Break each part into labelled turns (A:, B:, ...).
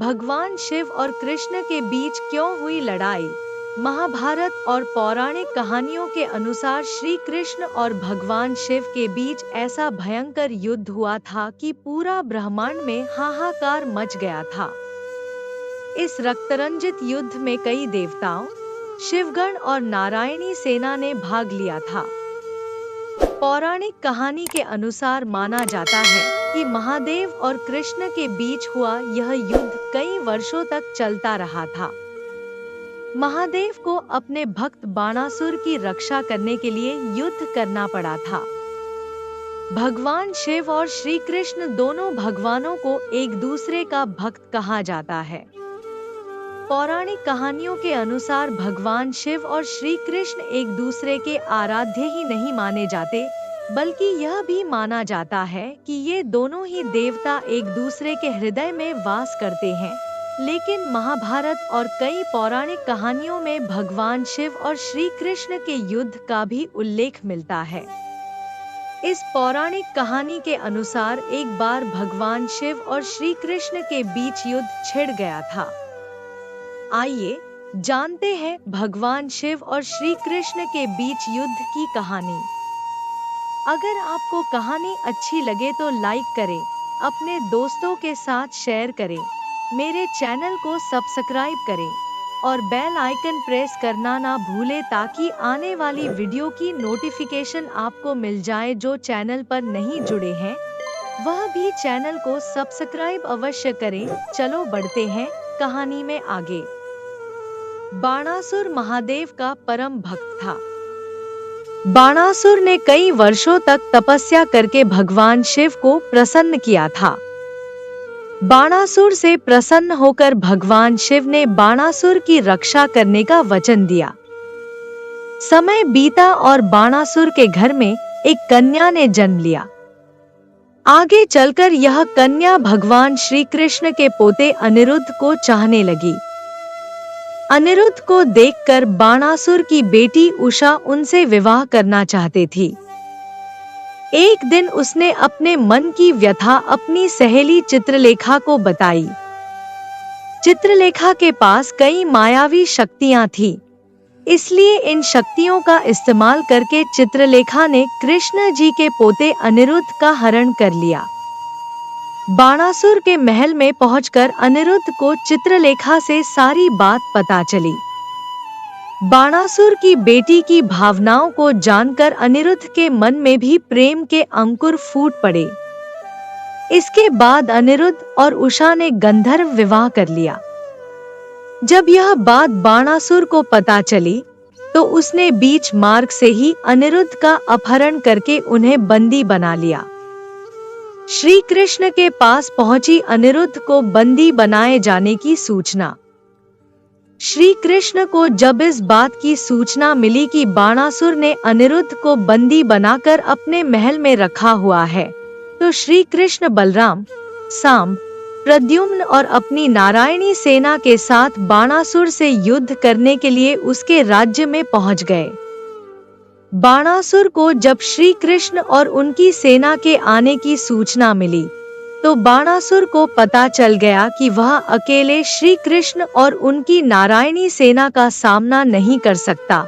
A: भगवान शिव और कृष्ण के बीच क्यों हुई लड़ाई? महाभारत और पौराणिक कहानियों के अनुसार श्री कृष्ण और भगवान शिव के बीच ऐसा भयंकर युद्ध हुआ था कि पूरा ब्रह्मांड में हाहाकार मच गया था। इस रक्तरंजित युद्ध में कई देवताओं, शिवगण और नारायणी सेना ने भाग लिया था। पौराणिक कहानी के अनुसार माना जाता है कि महादेव और कृष्ण के बीच हुआ यह युद्ध कई वर्षों तक चलता रहा था। महादेव को अपने भक्त बाणासुर की रक्षा करने के लिए युद्ध करना पड़ा था। भगवान शिव और श्री कृष्ण दोनों भगवानों को एक दूसरे का भक्त कहा जाता है। पौराणिक कहानियों के अनुसार भगवान शिव और श्री कृष्ण एक दूसरे के आराध्य ही नहीं माने जाते, बल्कि यह भी माना जाता है कि ये दोनों ही देवता एक दूसरे के हृदय में वास करते हैं। लेकिन महाभारत और कई पौराणिक कहानियों में भगवान शिव और श्री कृष्ण के युद्ध का भी उल्लेख मिलता है। इस पौराणिक कहानी के अनुसार एक बार भगवान शिव और श्री कृष्ण के बीच युद्ध छिड़ गया था। आइए जानते हैं भगवान शिव और श्री कृष्ण के बीच युद्ध की कहानी। अगर आपको कहानी अच्छी लगे तो लाइक करें, अपने दोस्तों के साथ शेयर करें, मेरे चैनल को सब्सक्राइब करें और बेल आइकन प्रेस करना ना भूलें ताकि आने वाली वीडियो की नोटिफिकेशन आपको मिल जाए। जो चैनल पर नहीं जुड़े हैं वह भी चैनल को सब्सक्राइब अवश्य करें। चलो बढ़ते हैं कहानी में आगे। बाणासुर महादेव का परम भक्त था। बाणासुर ने कई वर्षों तक तपस्या करके भगवान शिव को प्रसन्न किया था। बाणासुर से प्रसन्न होकर भगवान शिव ने बाणासुर की रक्षा करने का वचन दिया। समय बीता और बाणासुर के घर में एक कन्या ने जन्म लिया। आगे चलकर यह कन्या भगवान श्री कृष्ण के पोते अनिरुद्ध को चाहने लगी। अनिरुद्ध को देखकर बाणासुर की बेटी उषा उनसे विवाह करना चाहती थी। एक दिन उसने अपने मन की व्यथा अपनी सहेली चित्रलेखा को बताई। चित्रलेखा के पास कई मायावी शक्तियां थीं, इसलिए इन शक्तियों का इस्तेमाल करके चित्रलेखा ने कृष्ण जी के पोते अनिरुद्ध का हरण कर लिया। बाणासुर के महल में पहुंचकर अनिरुद्ध को चित्रलेखा से सारी बात पता चली। बाणासुर की बेटी की भावनाओं को जानकर अनिरुद्ध के मन में भी प्रेम के अंकुर फूट पड़े। इसके बाद अनिरुद्ध और उषा ने गंधर्व विवाह कर लिया। जब यह बात बाणासुर को पता चली तो उसने बीच मार्ग से ही अनिरुद्ध का अपहरण करके उन्हें बंदी बना लिया। श्री कृष्ण के पास पहुंची अनिरुद्ध को बंदी बनाए जाने की सूचना। श्री कृष्ण को जब इस बात की सूचना मिली कि बाणासुर ने अनिरुद्ध को बंदी बनाकर अपने महल में रखा हुआ है, तो श्री कृष्ण बलराम, सांब, प्रद्युम्न और अपनी नारायणी सेना के साथ बाणासुर से युद्ध करने के लिए उसके राज्य में पहुंच गए। बाणासुर को जब श्री कृष्ण और उनकी सेना के आने की सूचना मिली तो बाणासुर को पता चल गया कि वह अकेले श्री कृष्ण और उनकी नारायणी सेना का सामना नहीं कर सकता,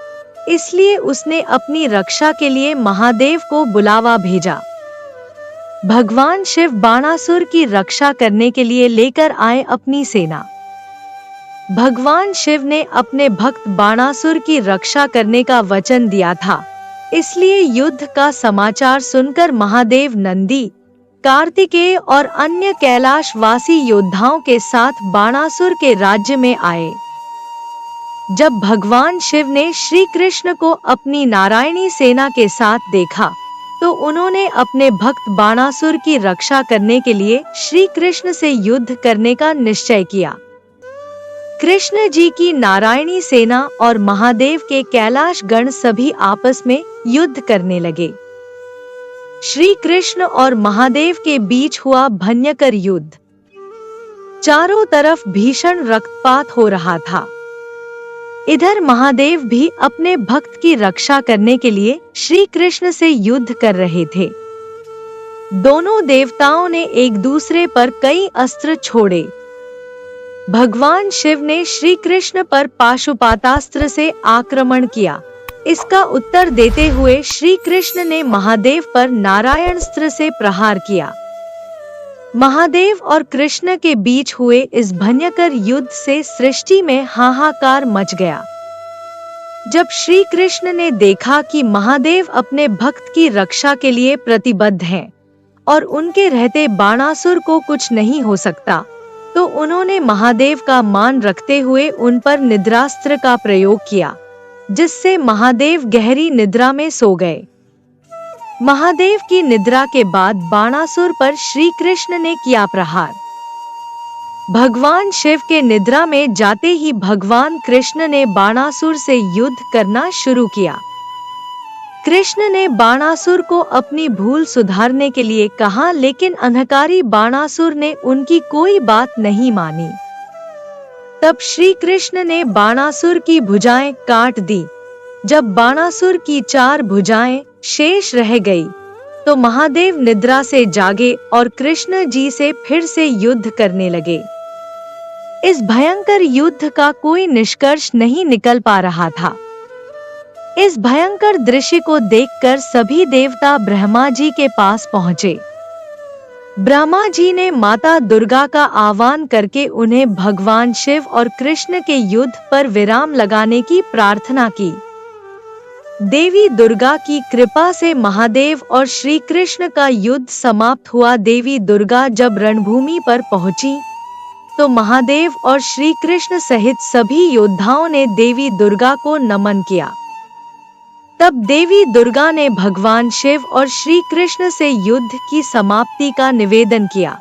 A: इसलिए उसने अपनी रक्षा के लिए महादेव को बुलावा भेजा। भगवान शिव बाणासुर की रक्षा करने के लिए लेकर आए अपनी सेना। भगवान शिव ने अपने भक्त बाणासुर की रक्षा करने का वचन दिया था, इसलिए युद्ध का समाचार सुनकर महादेव नंदी, कार्तिकेय और अन्य कैलाशवासी योद्धाओं के साथ बाणासुर के राज्य में आए। जब भगवान शिव ने श्री कृष्ण को अपनी नारायणी सेना के साथ देखा तो उन्होंने अपने भक्त बाणासुर की रक्षा करने के लिए श्री कृष्ण से युद्ध करने का निश्चय किया। कृष्ण जी की नारायणी सेना और महादेव के कैलाश गण सभी आपस में युद्ध करने लगे। श्री कृष्ण और महादेव के बीच हुआ भयंकर युद्ध। चारों तरफ भीषण रक्तपात हो रहा था। इधर महादेव भी अपने भक्त की रक्षा करने के लिए श्री कृष्ण से युद्ध कर रहे थे। दोनों देवताओं ने एक दूसरे पर कई अस्त्र छोड़े। भगवान शिव ने श्री कृष्ण पर पाशुपातास्त्र से आक्रमण किया। इसका उत्तर देते हुए श्री कृष्ण ने महादेव पर नारायणास्त्र से प्रहार किया। महादेव और कृष्ण के बीच हुए इस भयंकर युद्ध से सृष्टि में हाहाकार मच गया। जब श्री कृष्ण ने देखा कि महादेव अपने भक्त की रक्षा के लिए प्रतिबद्ध हैं और उनके रहते बाणासुर को कुछ नहीं हो सकता, तो उन्होंने महादेव का मान रखते हुए उन पर निद्रास्त्र का प्रयोग किया, जिससे महादेव गहरी निद्रा में सो गए। महादेव की निद्रा के बाद बाणासुर पर श्री कृष्ण ने किया प्रहार। भगवान शिव के निद्रा में जाते ही भगवान कृष्ण ने बाणासुर से युद्ध करना शुरू किया। कृष्ण ने बाणासुर को अपनी भूल सुधारने के लिए कहा, लेकिन अहंकारी बाणासुर ने उनकी कोई बात नहीं मानी। तब श्री कृष्ण ने बाणासुर की भुजाएं काट दी। जब बाणासुर की 4 भुजाएं शेष रह गई, तो महादेव निद्रा से जागे और कृष्ण जी से फिर से युद्ध करने लगे। इस भयंकर युद्ध का कोई निष्कर्ष नहीं निकल पा रहा था। इस भयंकर दृश्य को देखकर सभी देवता ब्रह्मा जी के पास पहुंचे। ब्रह्मा जी ने माता दुर्गा का आह्वान करके उन्हें भगवान शिव और कृष्ण के युद्ध पर विराम लगाने की प्रार्थना की। देवी दुर्गा की कृपा से महादेव और श्री कृष्ण का युद्ध समाप्त हुआ। देवी दुर्गा जब रणभूमि पर पहुंची, तो महादेव और श्री कृष्ण सहित सभी योद्धाओं ने देवी दुर्गा को नमन किया। तब देवी दुर्गा ने भगवान शिव और श्री कृष्ण से युद्ध की समाप्ति का निवेदन किया।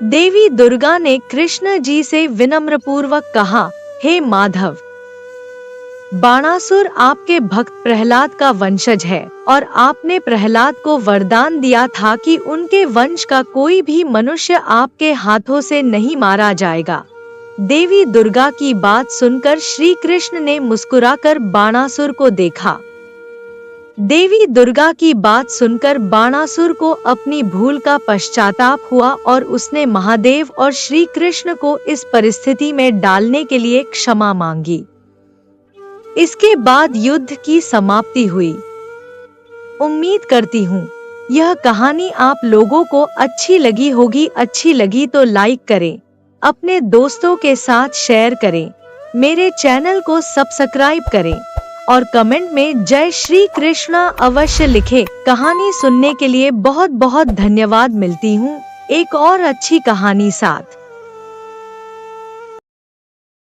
A: देवी दुर्गा ने कृष्ण जी से विनम्रपूर्वक कहा, हे माधव, बाणासुर आपके भक्त प्रहलाद का वंशज है और आपने प्रहलाद को वरदान दिया था कि उनके वंश का कोई भी मनुष्य आपके हाथों से नहीं मारा जाएगा। देवी दुर्गा की बात सुनकर श्री कृष्ण ने मुस्कुराकर बाणासुर को देखा। देवी दुर्गा की बात सुनकर बाणासुर को अपनी भूल का पश्चाताप हुआ और उसने महादेव और श्री कृष्ण को इस परिस्थिति में डालने के लिए क्षमा मांगी। इसके बाद युद्ध की समाप्ति हुई। उम्मीद करती हूँ यह कहानी आप लोगों को अच्छी लगी होगी। अच्छी लगी तो लाइक करें, अपने दोस्तों के साथ शेयर करें, मेरे चैनल को सब्सक्राइब करें और कमेंट में जय श्री कृष्णा अवश्य लिखें। कहानी सुनने के लिए बहुत बहुत धन्यवाद। मिलती हूँ एक और अच्छी कहानी साथ।